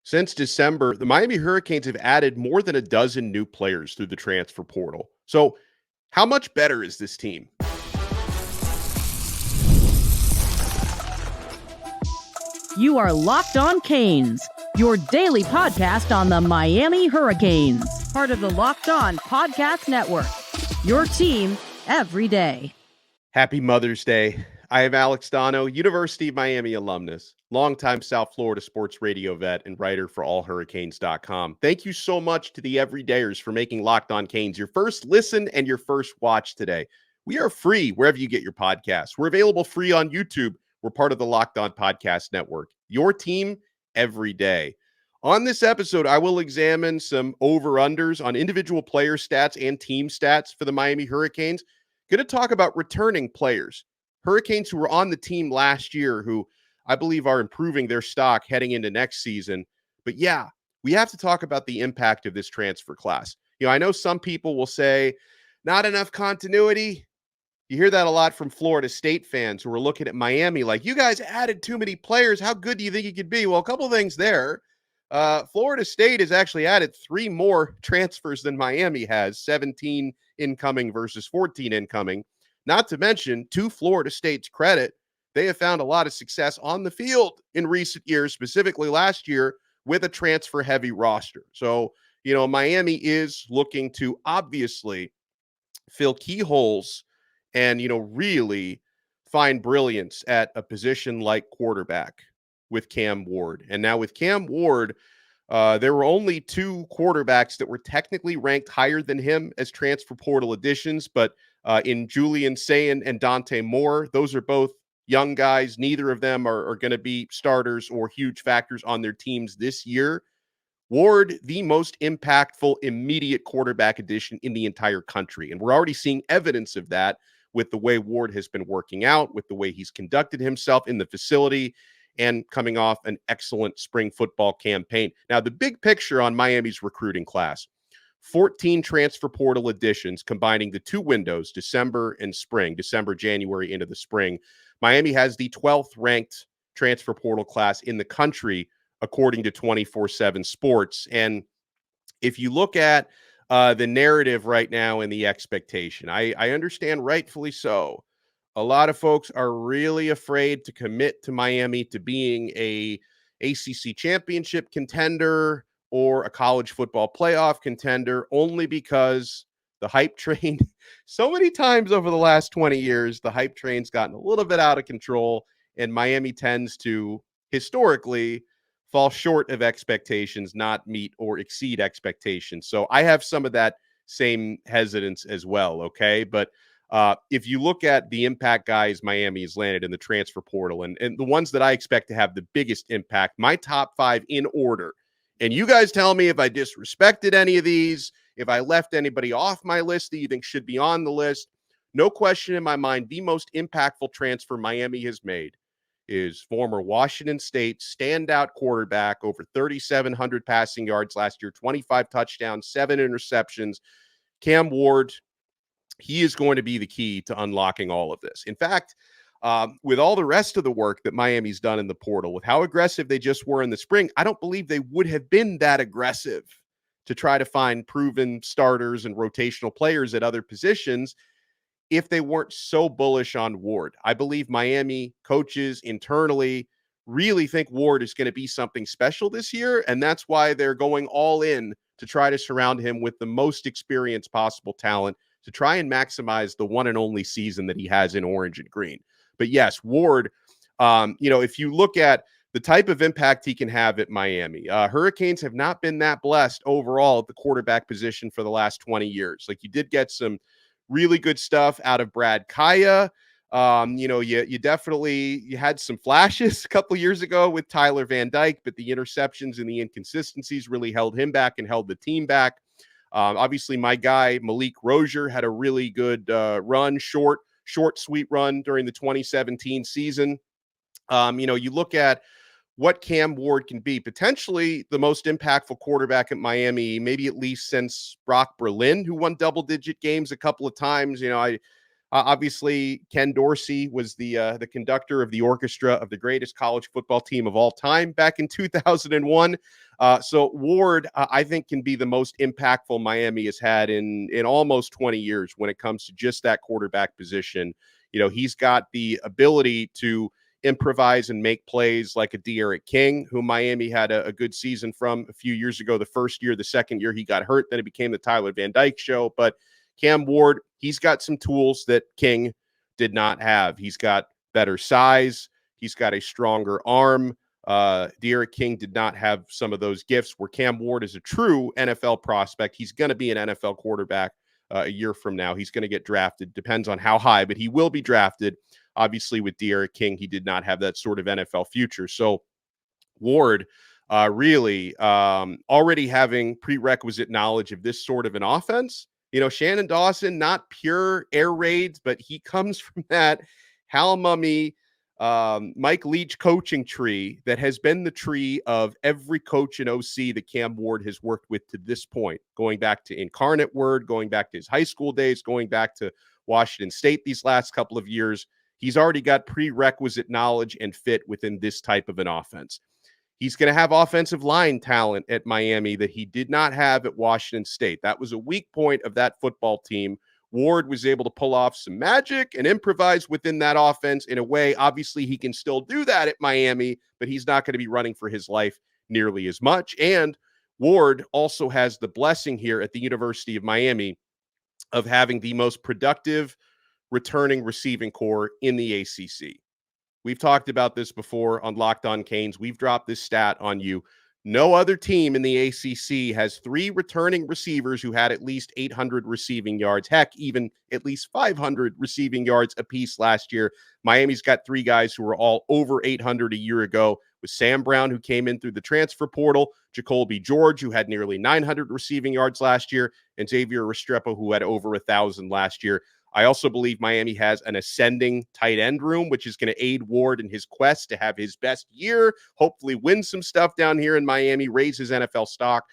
Since December, the Miami Hurricanes have added more than a dozen new players through the transfer portal. So, how much better is this team? You are Locked On Canes, your daily podcast on the Miami Hurricanes, part of the Locked On Podcast Network, your team every day. Happy Mother's Day. I am Alex Donno, University of Miami alumnus, longtime South Florida sports radio vet, and writer for allhurricanes.com. Thank you so much to the everydayers for making Locked On Canes your first listen and your first watch today. We are free wherever you get your podcasts. We're available free on YouTube. We're part of the Locked On Podcast Network, your team every day. On this episode, I will examine some over-unders on individual player stats and team stats for the Miami Hurricanes. Going to talk about returning players, Hurricanes who were on the team last year, who I believe are improving their stock heading into next season. But yeah, we have to talk about the impact of this transfer class. You know, I know some people will say, not enough continuity. You hear that a lot from Florida State fans who are looking at Miami like, you guys added too many players. How good do you think you could be? Well, a couple of things there. Florida State has actually added 3 more transfers than Miami has, 17 incoming versus 14 incoming. Not to mention, to Florida State's credit, they have found a lot of success on the field in recent years, specifically last year, with a transfer-heavy roster. So, you know, Miami is looking to obviously fill key holes and, you know, really find brilliance at a position like quarterback with Cam Ward. And now with Cam Ward, there were only 2 quarterbacks that were technically ranked higher than him as transfer portal additions, but in Julian Sayin and Dante Moore, those are both young guys. Neither of them are going to be starters or huge factors on their teams this year. Ward, the most impactful immediate quarterback addition in the entire country. And we're already seeing evidence of that with the way Ward has been working out, with the way he's conducted himself in the facility, and coming off an excellent spring football campaign. Now, the big picture on Miami's recruiting class, 14 transfer portal additions combining the 2 windows, December and spring, December, January into the spring. Miami has the 12th ranked transfer portal class in the country, according to 24/7 Sports. And if you look at the narrative right now and the expectation, I understand rightfully so. A lot of folks are really afraid to commit to Miami to being a ACC Championship contender or a college football playoff contender, only because the hype train, so many times over the last 20 years, the hype train's gotten a little bit out of control, and Miami tends to historically fall short of expectations, not meet or exceed expectations. So I have some of that same hesitance as well, okay? But if you look at the impact guys Miami has landed in the transfer portal and the ones that I expect to have the biggest impact, my top 5 in order, and you guys tell me if I disrespected any of these, if I left anybody off my list that you think should be on the list. No question in my mind, the most impactful transfer Miami has made is former Washington State standout quarterback, over 3,700 passing yards last year, 25 touchdowns, 7 interceptions, Cam Ward. He is going to be the key to unlocking all of this. In fact, with all the rest of the work that Miami's done in the portal, with how aggressive they just were in the spring, I don't believe they would have been that aggressive to try to find proven starters and rotational players at other positions if they weren't so bullish on Ward. I believe Miami coaches internally really think Ward is going to be something special this year, and that's why they're going all in to try to surround him with the most experienced possible talent to try and maximize the one and only season that he has in orange and green. But yes, Ward, you know, if you look at the type of impact he can have at Miami, Hurricanes have not been that blessed overall at the quarterback position for the last 20 years. Like, you did get some really good stuff out of Brad Kaya. You know, you definitely, you had some flashes a couple years ago with Tyler Van Dyke, but the interceptions and the inconsistencies really held him back and held the team back. Obviously, my guy, Malik Bryant, had a really good run, short, sweet run during the 2017 season. You know, you look at what Cam Ward can be, potentially the most impactful quarterback at Miami, maybe at least since Brock Berlin, who won double-digit games a couple of times. You know, obviously Ken Dorsey was the conductor of the orchestra of the greatest college football team of all time back in 2001. So Ward, I think, can be the most impactful Miami has had in almost 20 years when it comes to just that quarterback position. He's got the ability to improvise and make plays like a De'Aaron King, who Miami had a good season from a few years ago. The first year, the second year, he got hurt. Then it became the Tyler Van Dyke show. But Cam Ward, he's got some tools that King did not have. He's got better size. He's got a stronger arm. De'Aaron King did not have some of those gifts, where Cam Ward is a true NFL prospect. He's going to be an NFL quarterback a year from now. He's going to get drafted. Depends on how high, but he will be drafted. Obviously, with De'Aaron King, he did not have that sort of NFL future. So Ward really already having prerequisite knowledge of this sort of an offense. Shannon Dawson, not pure air raids, but he comes from that Hal Mummy, Mike Leach coaching tree that has been the tree of every coach in OC that Cam Ward has worked with to this point, going back to Incarnate Word, going back to his high school days, going back to Washington State these last couple of years. He's already got prerequisite knowledge and fit within this type of an offense. He's going to have offensive line talent at Miami that he did not have at Washington State. That was a weak point of that football team. Ward was able to pull off some magic and improvise within that offense in a way. Obviously, he can still do that at Miami, but he's not going to be running for his life nearly as much. And Ward also has the blessing here at the University of Miami of having the most productive returning receiving core in the ACC. We've talked about this before on Locked On Canes. We've dropped this stat on you. No other team in the ACC has 3 returning receivers who had at least 800 receiving yards. Heck, even at least 500 receiving yards apiece last year. Miami's got 3 guys who were all over 800 a year ago, with Sam Brown, who came in through the transfer portal, Jacoby George, who had nearly 900 receiving yards last year, and Xavier Restrepo, who had over 1,000 last year. I also believe Miami has an ascending tight end room, which is going to aid Ward in his quest to have his best year, hopefully win some stuff down here in Miami, raise his NFL stock.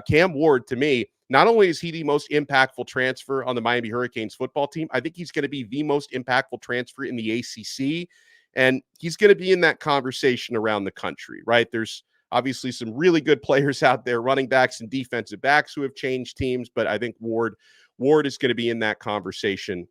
Cam Ward, to me, not only is he the most impactful transfer on the Miami Hurricanes football team, I think he's going to be the most impactful transfer in the ACC, and he's going to be in that conversation around the country, right? There's obviously some really good players out there, running backs and defensive backs who have changed teams, but I think Ward is going to be in that conversation.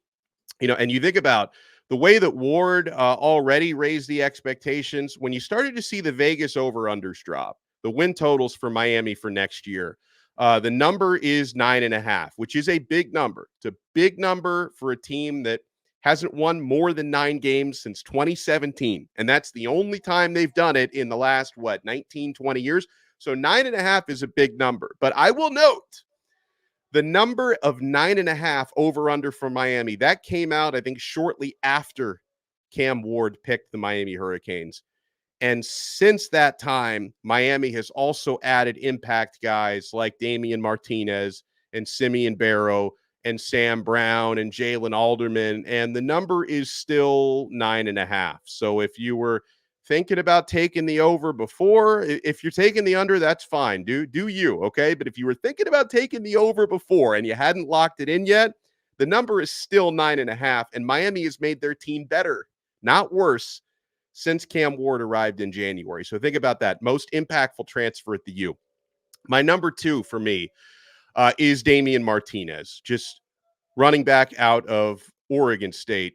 And you think about the way that Ward already raised the expectations when you started to see the Vegas over-unders drop, the win totals for Miami for next year. The number is 9.5, which is a big number. It's a big number for a team that hasn't won more than 9 games since 2017. And that's the only time they've done it in the last, 19, 20 years. So 9.5 is a big number. But I will note, the number of 9.5 over-under for Miami, that came out, I think, shortly after Cam Ward picked the Miami Hurricanes. And since that time, Miami has also added impact guys like Damien Martinez and Simeon Barrow and Sam Brown and Jalen Alderman, and the number is still 9.5. So if you were thinking about taking the over before, if you're taking the under, that's fine. Do you, okay? But if you were thinking about taking the over before and you hadn't locked it in yet, the number is still 9.5, and Miami has made their team better, not worse, since Cam Ward arrived in January. So think about that. Most impactful transfer at the U. My number 2 for me is Damien Martinez, just running back out of Oregon State.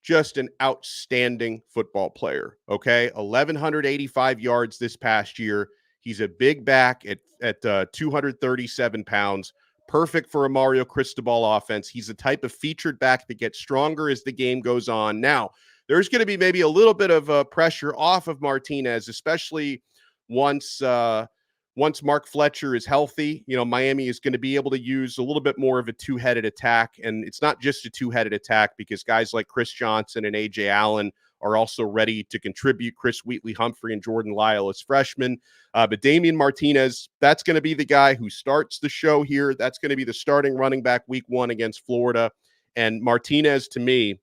Just an outstanding football player, okay? 1,185 yards this past year. He's a big back at 237 pounds, perfect for a Mario Cristobal offense. He's the type of featured back that gets stronger as the game goes on. Now, there's going to be maybe a little bit of pressure off of Martinez, especially once Mark Fletcher is healthy. Miami is going to be able to use a little bit more of a 2-headed attack. And it's not just a 2-headed attack, because guys like Chris Johnson and A.J. Allen are also ready to contribute. Chris Wheatley-Humphrey and Jordan Lyle as freshmen. But Damien Martinez, that's going to be the guy who starts the show here. That's going to be the starting running back week 1 against Florida. And Martinez, to me,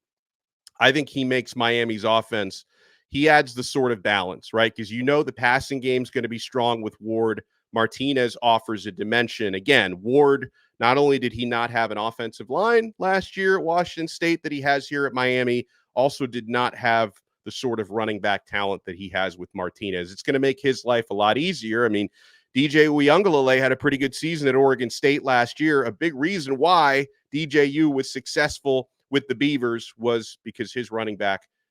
I think he makes Miami's offense, he adds the sort of balance, right? Because the passing game is going to be strong with Ward. Martinez offers a dimension. Again, Ward, not only did he not have an offensive line last year at Washington State that he has here at Miami, also did not have the sort of running back talent that he has with Martinez. It's going to make his life a lot easier. I mean, DJ Uiagalelei had a pretty good season at Oregon State last year. A big reason why DJU was successful with the Beavers was because his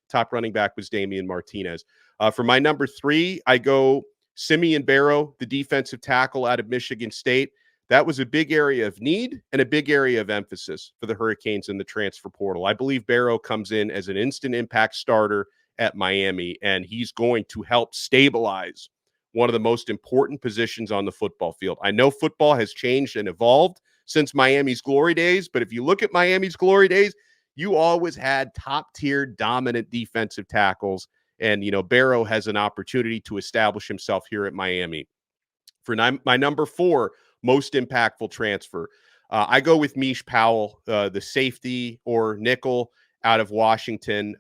top running back was Damien Martinez. For my number 3, I go Simeon Barrow, the defensive tackle out of Michigan State. That was a big area of need and a big area of emphasis for the Hurricanes in the transfer portal. I believe Barrow comes in as an instant impact starter at Miami, and he's going to help stabilize one of the most important positions on the football field. I know football has changed and evolved since Miami's glory days, but if you look at Miami's glory days, you always had top-tier dominant defensive tackles, and, Barrow has an opportunity to establish himself here at Miami. For my number 4 most impactful transfer, I go with Mish Powell, the safety or nickel out of Washington,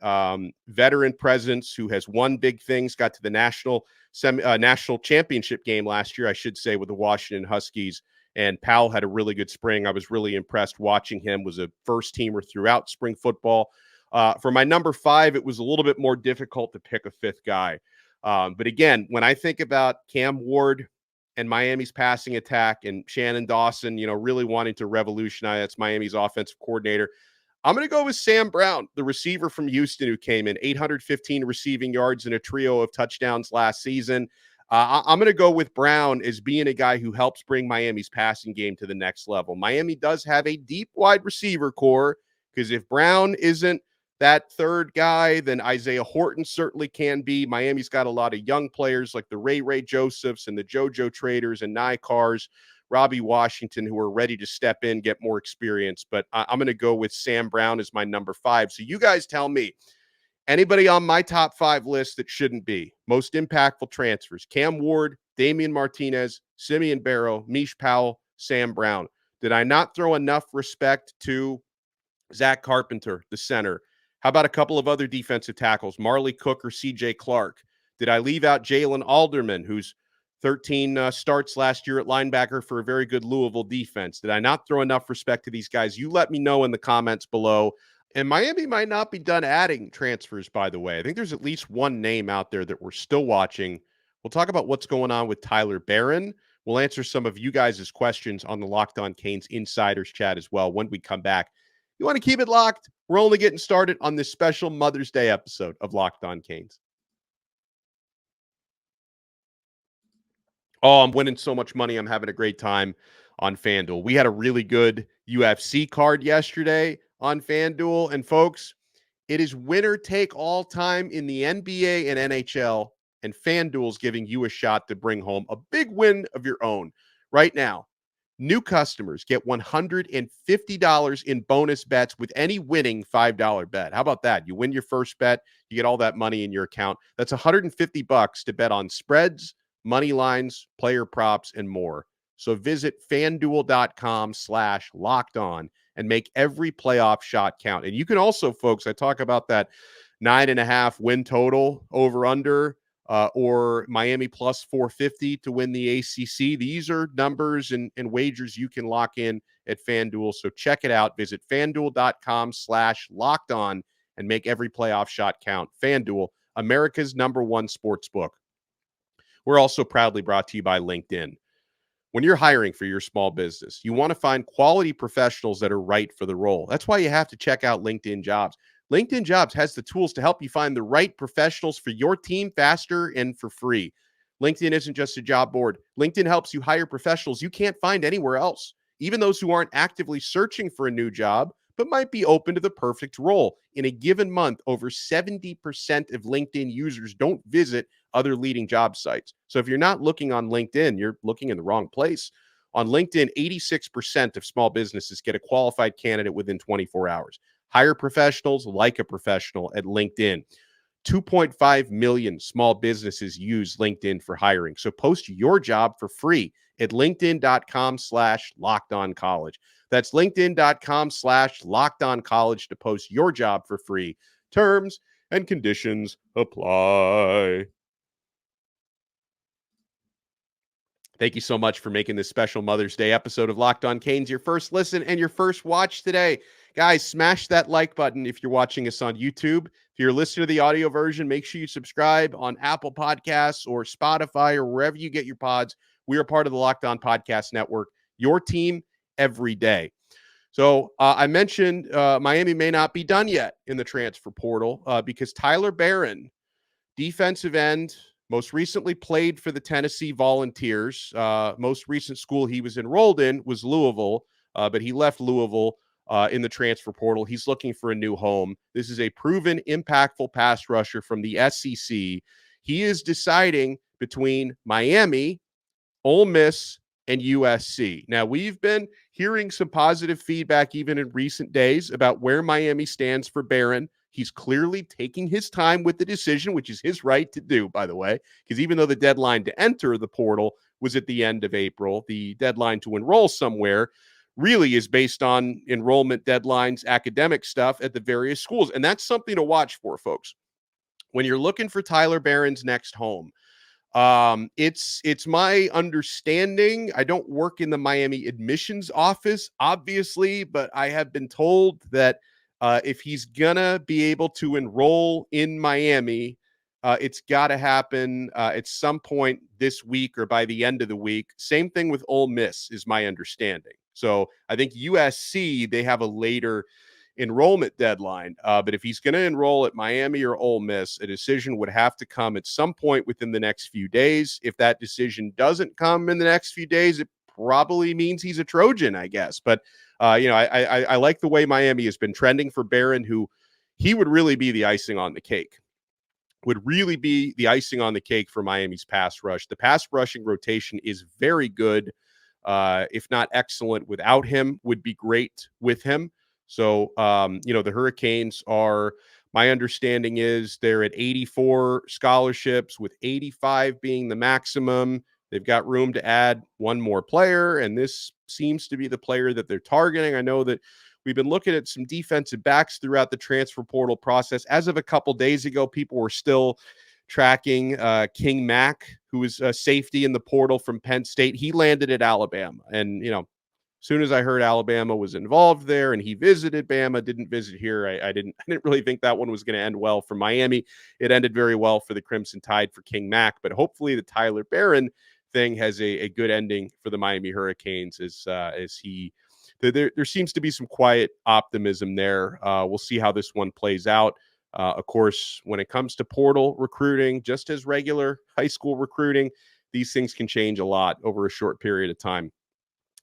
veteran presence who has won big things, got to the national championship game last year, I should say, with the Washington Huskies. And Powell had a really good spring. I was really impressed watching him. Was a first teamer throughout spring football. For my number 5, it was a little bit more difficult to pick a 5th guy. But again, when I think about Cam Ward and Miami's passing attack and Shannon Dawson, really wanting to revolutionize, that's Miami's offensive coordinator, I'm going to go with Sam Brown, the receiver from Houston who came in 815 receiving yards and a trio of touchdowns last season. I'm going to go with Brown as being a guy who helps bring Miami's passing game to the next level. Miami does have a deep wide receiver core, because if Brown isn't that third guy, then Isaiah Horton certainly can be. Miami's got a lot of young players like the Ray Josephs and the JoJo Traders and Nye Cars, Robbie Washington, who are ready to step in, get more experience. But I'm going to go with Sam Brown as my number 5. So you guys tell me, anybody on my top 5 list that shouldn't be? Most impactful transfers: Cam Ward, Damien Martinez, Simeon Barrow, Mish Powell, Sam Brown. Did I not throw enough respect to Zach Carpenter, the center? How about a couple of other defensive tackles, Marley Cook or CJ Clark? Did I leave out Jalen Alderman, who's 13 starts last year at linebacker for a very good Louisville defense? Did I not throw enough respect to these guys? You let me know in the comments below. And Miami might not be done adding transfers, by the way. I think there's at least one name out there that we're still watching. We'll talk about what's going on with Tyler Barron. We'll answer some of you guys' questions on the Locked On Canes Insiders chat as well when we come back. You want to keep it locked? We're only getting started on this special Mother's Day episode of Locked On Canes. Oh, I'm winning so much money. I'm having a great time on FanDuel. We had a really good UFC card yesterday on FanDuel. And folks, it is winner take all time in the NBA and NHL. And FanDuel's giving you a shot to bring home a big win of your own. Right now, new customers get $150 in bonus bets with any winning $5 bet. How about that? You win your first bet, you get all that money in your account. That's $150 to bet on spreads, money lines, player props, and more. So visit FanDuel.com/lockedon and make every playoff shot count. And you can also, folks, I talk about that 9.5 win total over under, or Miami plus 450 to win the ACC. These are numbers and wagers you can lock in at FanDuel. So check it out. Visit FanDuel.com/lockedon and make every playoff shot count. FanDuel, America's #1 sports book. We're also proudly brought to you by LinkedIn. When you're hiring for your small business, you want to find quality professionals that are right for the role. That's why you have to check out LinkedIn Jobs. LinkedIn Jobs has the tools to help you find the right professionals for your team faster and for free. LinkedIn isn't just a job board. LinkedIn helps you hire professionals you can't find anywhere else, even those who aren't actively searching for a new job, but might be open to the perfect role. In a given month, over 70% of LinkedIn users don't visit other leading job sites. So if you're not looking on LinkedIn, you're looking in the wrong place. On LinkedIn, 86% of small businesses get a qualified candidate within 24 hours. Hire professionals like a professional at LinkedIn. 2.5 million small businesses use LinkedIn for hiring. So post your job for free at linkedin.com/lockedoncollege. That's linkedin.com/lockedoncollege to post your job for free. Terms and conditions apply. Thank you so much for making this special Mother's Day episode of Locked On Canes your first listen and your first watch today. Guys, smash that like button if you're watching us on YouTube. If you're listening to the audio version, make sure you subscribe on Apple Podcasts or Spotify or wherever you get your pods. We are part of the Locked On Podcast Network, your team every day. So I mentioned Miami may not be done yet in the transfer portal because Tyler Barron, defensive end, most recently played for the Tennessee Volunteers. Most recent school he was enrolled in was Louisville, but he left Louisville in the transfer portal. He's looking for a new home. This is a proven, impactful pass rusher from the SEC. He is deciding between Miami, Ole Miss, and USC. Now, we've been hearing some positive feedback even in recent days about where Miami stands for Barron. He's clearly taking his time with the decision, which is his right to do, by the way, because even though the deadline to enter the portal was at the end of April, the deadline to enroll somewhere really is based on enrollment deadlines, academic stuff at the various schools. And that's something to watch for, folks. When you're looking for Tyler Barron's next home, it's my understanding. I don't work in the Miami admissions office, obviously, but I have been told that if he's gonna be able to enroll in Miami, it's got to happen at some point this week or by the end of the week. Same thing with Ole Miss is my understanding. So I think USC, they have a later enrollment deadline. But if he's going to enroll at Miami or Ole Miss, a decision would have to come at some point within the next few days. If that decision doesn't come in the next few days, it probably means he's a Trojan, I guess. But, I like the way Miami has been trending for Barron, who he would really be the icing on the cake. Would really be the icing on the cake for Miami's pass rush. The pass rushing rotation is very good, if not excellent without him, would be great with him. So, the Hurricanes are, my understanding is they're at 84 scholarships, with 85 being the maximum. They've got room to add one more player, and this seems to be the player that they're targeting. I know that we've been looking at some defensive backs throughout the transfer portal process. As of a couple days ago, people were still tracking King Mack, who was a safety in the portal from Penn State. He landed at Alabama, and, as soon as I heard Alabama was involved there and he visited Bama, didn't visit here, I didn't really think that one was going to end well for Miami. It ended very well for the Crimson Tide for King Mack, but hopefully the Tyler Barron thing has a good ending for the Miami Hurricanes as he there seems to be some quiet optimism there. We'll see how this one plays out. Of course, when it comes to portal recruiting, just as regular high school recruiting, these things can change a lot over a short period of time.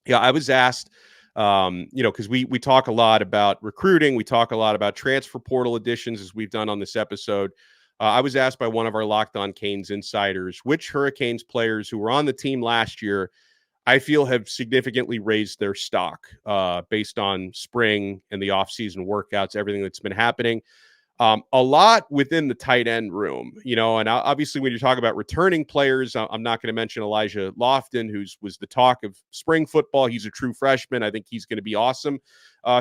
Yeah, I was asked, because we talk a lot about recruiting. We talk a lot about transfer portal additions, as we've done on this episode. I was asked by one of our Locked On Canes insiders, which Hurricanes players who were on the team last year I feel have significantly raised their stock based on spring and the offseason workouts, everything that's been happening. A lot within the tight end room, and obviously when you talk about returning players, I'm not going to mention Elijah Lofton, was the talk of spring football. He's a true freshman. I think he's going to be awesome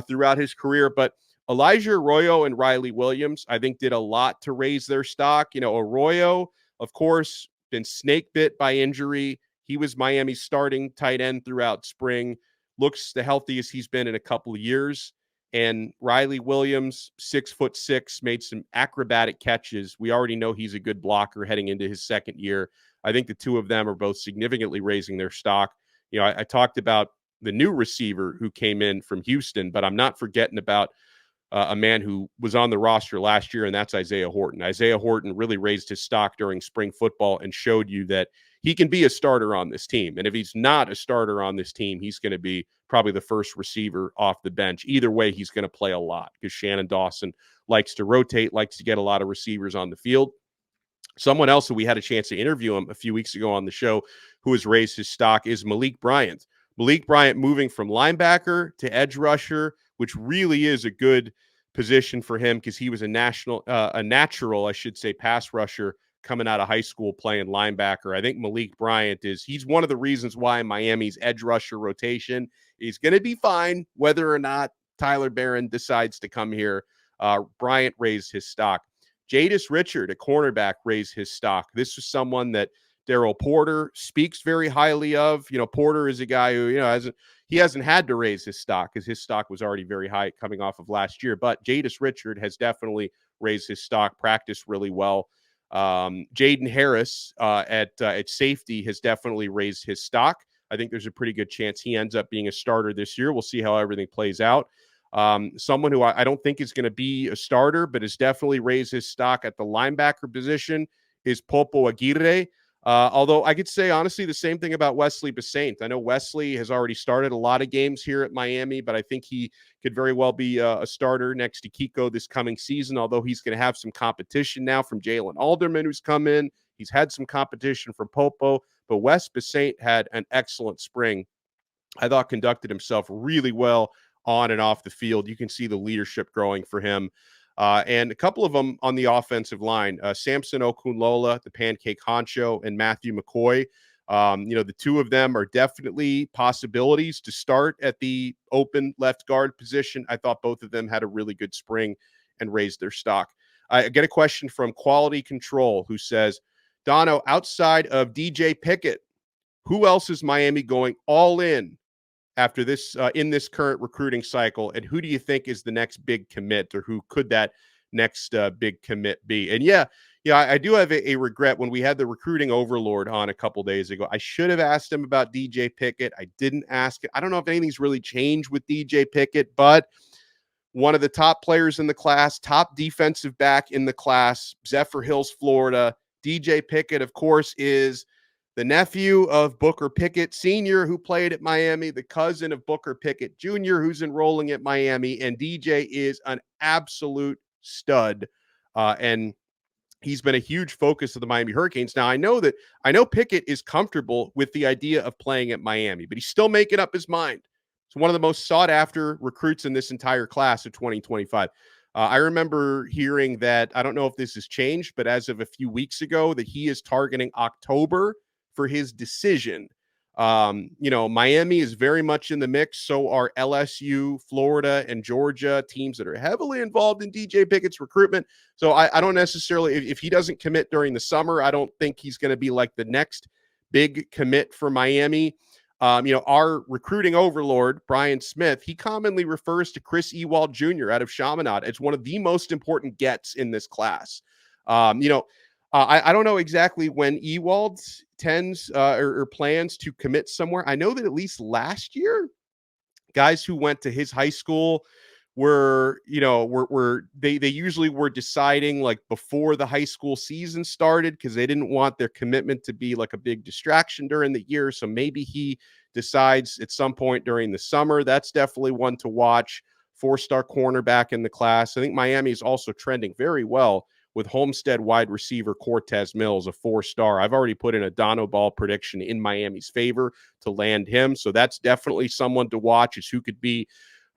throughout his career. But Elijah Arroyo and Riley Williams, I think, did a lot to raise their stock. Arroyo, of course, been snake bit by injury. He was Miami's starting tight end throughout spring. Looks the healthiest he's been in a couple of years. And Riley Williams, 6'6", made some acrobatic catches. We already know he's a good blocker heading into his second year. I think the two of them are both significantly raising their stock. I talked about the new receiver who came in from Houston, but I'm not forgetting about a man who was on the roster last year, and that's Isaiah Horton. Isaiah Horton really raised his stock during spring football and showed you that he can be a starter on this team. And if he's not a starter on this team, he's going to be probably the first receiver off the bench. Either way, he's going to play a lot because Shannon Dawson likes to rotate, likes to get a lot of receivers on the field. Someone else who we had a chance to interview him a few weeks ago on the show who has raised his stock is Malik Bryant. Malik Bryant moving from linebacker to edge rusher, which really is a good position for him because he was a natural, pass rusher coming out of high school playing linebacker. I think Malik Bryant he's one of the reasons why Miami's edge rusher rotation is going to be fine, whether or not Tyler Barron decides to come here. Bryant raised his stock. Jadis Richard, a cornerback, raised his stock. This is someone that Daryl Porter speaks very highly of. Porter is a guy who, hasn't had to raise his stock because his stock was already very high coming off of last year. But Jadis Richard has definitely raised his stock, practiced really well. Jaden Harris at safety has definitely raised his stock. I think there's a pretty good chance he ends up being a starter this year. We'll see how everything plays out. Someone who I don't think is going to be a starter, but has definitely raised his stock at the linebacker position is Popo Aguirre. Although I could say, honestly, the same thing about Wesley Bissainthe. I know Wesley has already started a lot of games here at Miami, but I think he could very well be a starter next to Kiko this coming season, although he's going to have some competition now from Jalen Alderman, who's come in. He's had some competition from Popo, but Wes Bissainthe had an excellent spring. I thought conducted himself really well on and off the field. You can see the leadership growing for him. And a couple of them on the offensive line, Samson Okunlola, the pancake honcho, and Matthew McCoy. The two of them are definitely possibilities to start at the open left guard position. I thought both of them had a really good spring and raised their stock. I get a question from Quality Control who says, Donno, outside of DJ Pickett, who else is Miami going all in after this in this current recruiting cycle, and who do you think is the next big commit, or who could that next big commit be? And I do have a regret. When we had the recruiting overlord on a couple days ago, I should have asked him about DJ Pickett. I didn't ask it. I don't know if anything's really changed with DJ Pickett, but one of the top players in the class, top defensive back in the class, Zephyr Hills, Florida. DJ Pickett, of course, is the nephew of Booker Pickett Sr., who played at Miami, the cousin of Booker Pickett Jr., who's enrolling at Miami, and DJ is an absolute stud. And he's been a huge focus of the Miami Hurricanes. Now, I know Pickett is comfortable with the idea of playing at Miami, but he's still making up his mind. It's one of the most sought-after recruits in this entire class of 2025. I remember hearing that, I don't know if this has changed, but as of a few weeks ago, that he is targeting October for his decision. Miami is very much in the mix. So are LSU, Florida, and Georgia, teams that are heavily involved in DJ Pickett's recruitment. So I don't necessarily, if he doesn't commit during the summer, I don't think he's going to be like the next big commit for Miami. Our recruiting overlord, Brian Smith, he commonly refers to Chris Ewald Jr. out of Chaminade as one of the most important gets in this class. I don't know exactly when Ewald tends or plans to commit somewhere. I know that at least last year, guys who went to his high school were they usually were deciding like before the high school season started, because they didn't want their commitment to be like a big distraction during the year. So maybe he decides at some point during the summer. That's definitely one to watch. 4-star cornerback in the class. I think Miami is also trending very well with Homestead wide receiver Cortez Mills, a 4-star. I've already put in a Donno ball prediction in Miami's favor to land him. So that's definitely someone to watch, is who could be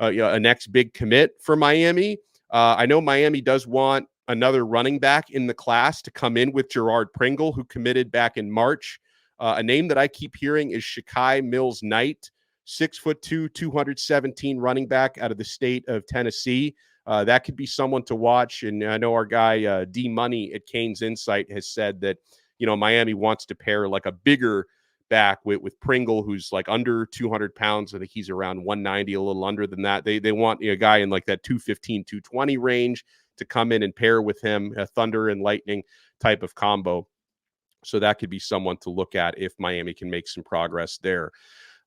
a next big commit for Miami. I know Miami does want another running back in the class to come in with Gerard Pringle, who committed back in March. A name that I keep hearing is Shakai Mills-Knight, 6'2", 217 running back out of the state of Tennessee. That could be someone to watch. And I know our guy D Money at Canes Insight has said that, Miami wants to pair like a bigger back with Pringle, who's like under 200 pounds. I think he's around 190, a little under than that. They want a guy in like that 215, 220 range to come in and pair with him, a thunder and lightning type of combo. So that could be someone to look at if Miami can make some progress there.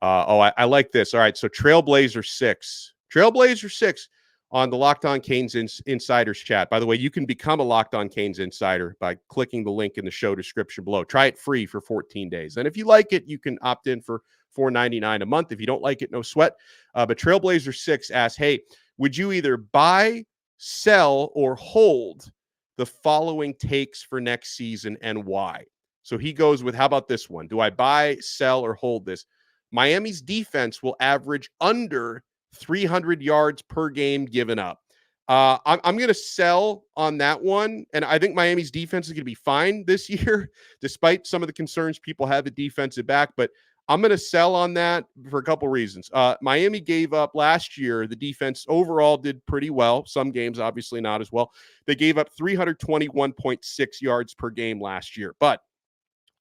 I like this. All right, so Trailblazer 6 on the Locked On Canes Insiders chat. By the way, you can become a Locked On Canes Insider by clicking the link in the show description below. Try it free for 14 days. And if you like it, you can opt in for $4.99 a month. If you don't like it, no sweat. But Trailblazer 6 asks, hey, would you either buy, sell, or hold the following takes for next season, and why? So he goes with, how about this one? Do I buy, sell, or hold this? Miami's defense will average under 300 yards per game given up. I'm going to sell on that one. And I think Miami's defense is going to be fine this year, despite some of the concerns people have at defensive back. But I'm going to sell on that for a couple reasons. Miami gave up last year. The defense overall did pretty well. Some games, obviously not as well. They gave up 321.6 yards per game last year. But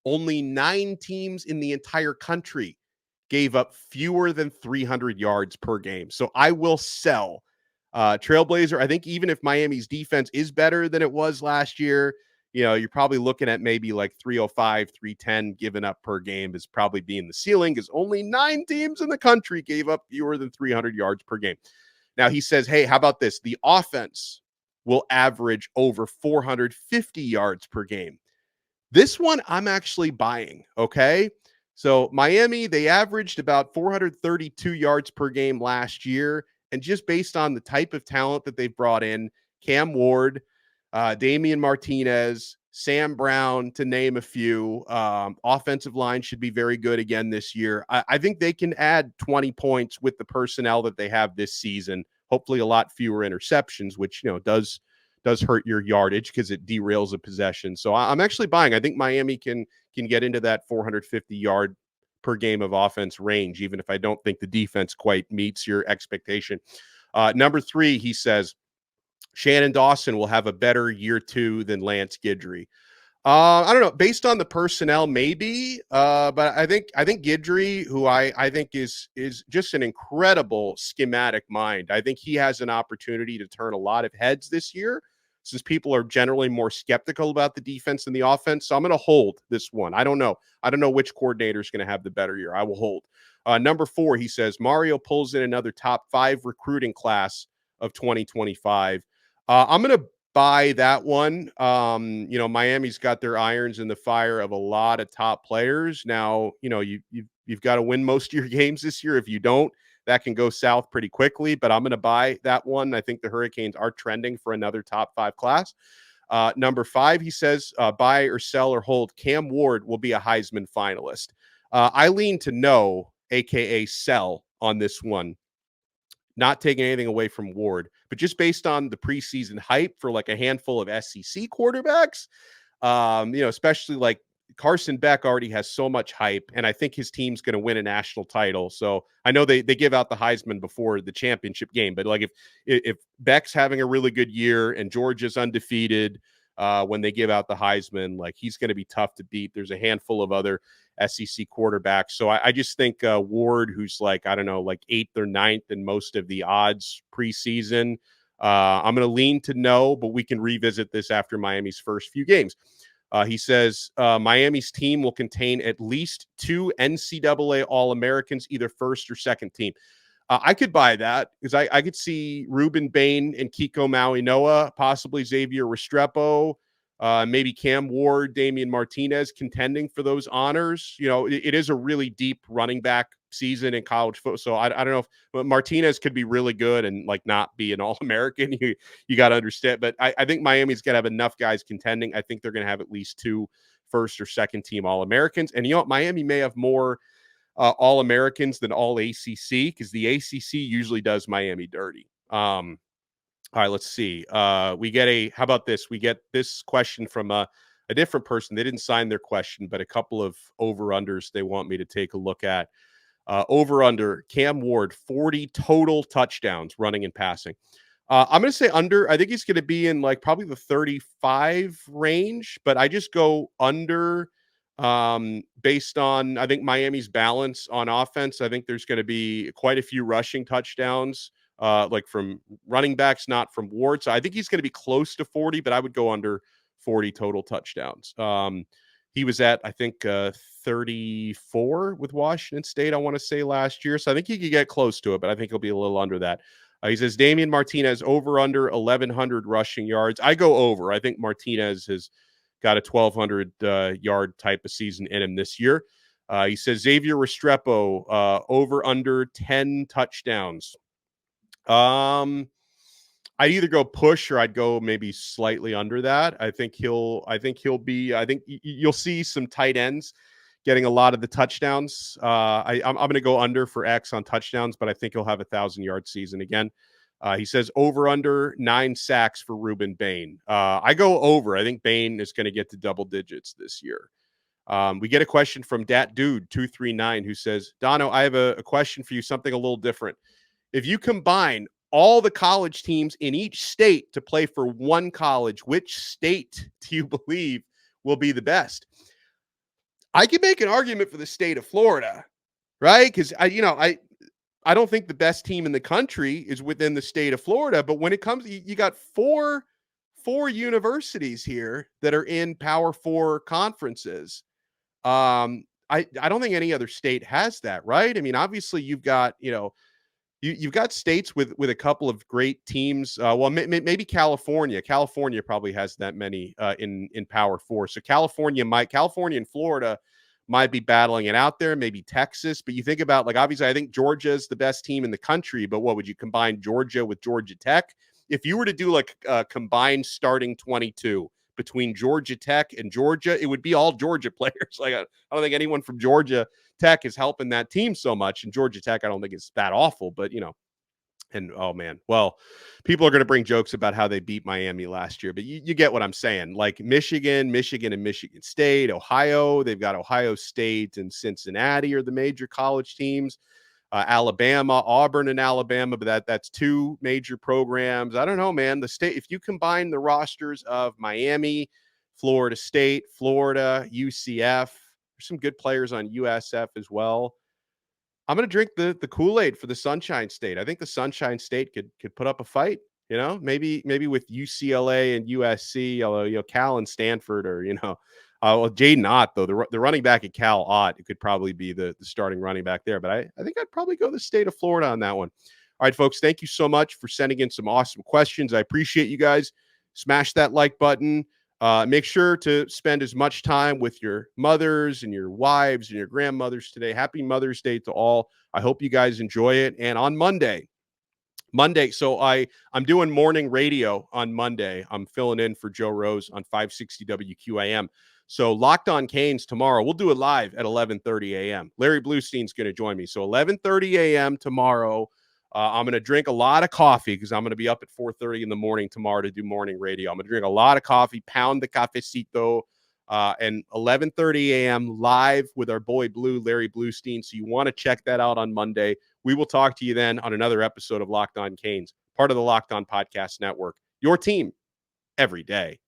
only 9 teams in the entire country gave up fewer than 300 yards per game. So I will sell Trailblazer. I think even if Miami's defense is better than it was last year, you're probably looking at maybe like 305, 310 given up per game is probably being the ceiling, because only 9 teams in the country gave up fewer than 300 yards per game. Now he says, hey, how about this? The offense will average over 450 yards per game. This one I'm actually buying, okay? So Miami, they averaged about 432 yards per game last year. And just based on the type of talent that they've brought in, Cam Ward, Damien Martinez, Sam Brown, to name a few, offensive line should be very good again this year. I think they can add 20 points with the personnel that they have this season. Hopefully a lot fewer interceptions, which, does hurt your yardage because it derails a possession. So I'm actually buying. I think Miami can get into that 450 yard per game of offense range, even if I don't think the defense quite meets your expectation. Number 3, he says, Shannon Dawson will have a better year 2 than Lance Guidry. I don't know. Based on the personnel, maybe. But I think Guidry, who I think is just an incredible schematic mind. I think he has an opportunity to turn a lot of heads this year, since people are generally more skeptical about the defense than the offense. So I'm going to hold this one. I don't know which coordinator is going to have the better year. I will hold. Number 4, he says, Mario pulls in another top 5 recruiting class of 2025. I'm going to buy that one. Miami's got their irons in the fire of a lot of top players. Now, you've got to win most of your games this year. If you don't, that can go south pretty quickly, but I'm going to buy that one. I think the Hurricanes are trending for another top 5 class. Number 5, he says, buy or sell or hold. Cam Ward will be a Heisman finalist. I lean to no, aka sell, on this one. Not taking anything away from Ward, but just based on the preseason hype for like a handful of SEC quarterbacks, especially like Carson Beck already has so much hype, and I think his team's going to win a national title. So I know they give out the Heisman before the championship game, but like if Beck's having a really good year and Georgia's undefeated, when they give out the Heisman, like he's going to be tough to beat. There's a handful of other SEC quarterbacks. So I just think Ward, who's like, I don't know, like 8th or 9th in most of the odds preseason, I'm going to lean to no, but we can revisit this after Miami's first few games. He says Miami's team will contain at least 2 NCAA All-Americans, either first or second team. I could buy that, because I could see Ruben Bain and Kiko Maui-Noa, possibly Xavier Restrepo, maybe Cam Ward, Damien Martinez contending for those honors. It is a really deep running back season in college football. So I don't know if Martinez could be really good and like not be an All-American. You got to understand. But I think Miami's going to have enough guys contending. I think they're going to have at least 2 first or second team All-Americans. And Miami may have more All-Americans than all ACC, because the ACC usually does Miami dirty. All right, let's see. How about this? We get this question from a different person. They didn't sign their question, but a couple of over-unders they want me to take a look at. Over-under, Cam Ward, 40 total touchdowns running and passing. I'm going to say under. I think he's going to be in like probably the 35 range, but I just go under based on, I think, Miami's balance on offense. I think there's going to be quite a few rushing touchdowns, like from running backs, not from Ward. So I think he's going to be close to 40, but I would go under 40 total touchdowns. He was at, I think, 34 with Washington State, I want to say, last year. So I think he could get close to it, but I think he'll be a little under that. He says Damien Martinez over under 1,100 rushing yards. I go over. I think Martinez has got a 1,200 yard type of season in him this year. He says Xavier Restrepo over under 10 touchdowns. I'd either go push or I'd go maybe slightly under that. I think you'll see some tight ends getting a lot of the touchdowns. I'm going to go under for X on touchdowns, but I think he'll have a 1,000-yard season again. He says over under 9 sacks for Ruben Bain. I go over. I think Bain is going to get to double digits this year. We get a question from Dat Dude 239 who says, Donno, I have a question for you, something a little different. If you combine all the college teams in each state to play for one college, which state do you believe will be the best? I can make an argument for the state of Florida, right? Because I don't think the best team in the country is within the state of Florida. But when it comes, you got four 4 universities here that are in Power 4 conferences. I don't think any other state has that, right? I mean, obviously you've got, you've got states with a couple of great teams. Well, maybe California. California probably has that many in Power 4. So California and Florida might be battling it out there. Maybe Texas. But you think about, like, obviously, I think Georgia is the best team in the country. But what would you combine Georgia with Georgia Tech? If you were to do like a combined starting 22 between Georgia Tech and Georgia, it would be all Georgia players. Like, I don't think anyone from Georgia Tech is helping that team so much. And Georgia Tech, I don't think it's that awful, but and oh man, well, people are going to bring jokes about how they beat Miami last year, but you get what I'm saying. Like Michigan, and Michigan State, Ohio, they've got Ohio State and Cincinnati are the major college teams. Alabama, Auburn, and Alabama, but that's 2 major programs. I don't know, man. The state, if you combine the rosters of Miami, Florida State, Florida, UCF, there's some good players on USF as well. I'm going to drink the Kool-Aid for the Sunshine State. I think the Sunshine State could put up a fight. Maybe with UCLA and USC, although Cal and Stanford, or well, Jaden Ott, though the running back at Cal, Ott, it could probably be the starting running back there. But I think I'd probably go the state of Florida on that one. All right, folks, thank you so much for sending in some awesome questions. I appreciate you guys. Smash that like button. Make sure to spend as much time with your mothers and your wives and your grandmothers today. Happy Mother's Day to all. I hope you guys enjoy it. And on Monday, so I'm doing morning radio on Monday. I'm filling in for Joe Rose on 560 WQAM. So Locked On Canes tomorrow, we'll do it live at 11:30 a.m. Larry Bluestein's going to join me. So 11:30 a.m. tomorrow. I'm going to drink a lot of coffee because I'm going to be up at 4:30 in the morning tomorrow to do morning radio. I'm going to drink a lot of coffee, pound the cafecito, and 11:30 a.m. live with our boy Blue, Larry Bluestein. So you want to check that out on Monday. We will talk to you then on another episode of Locked On Canes, part of the Locked On Podcast Network. Your team every day.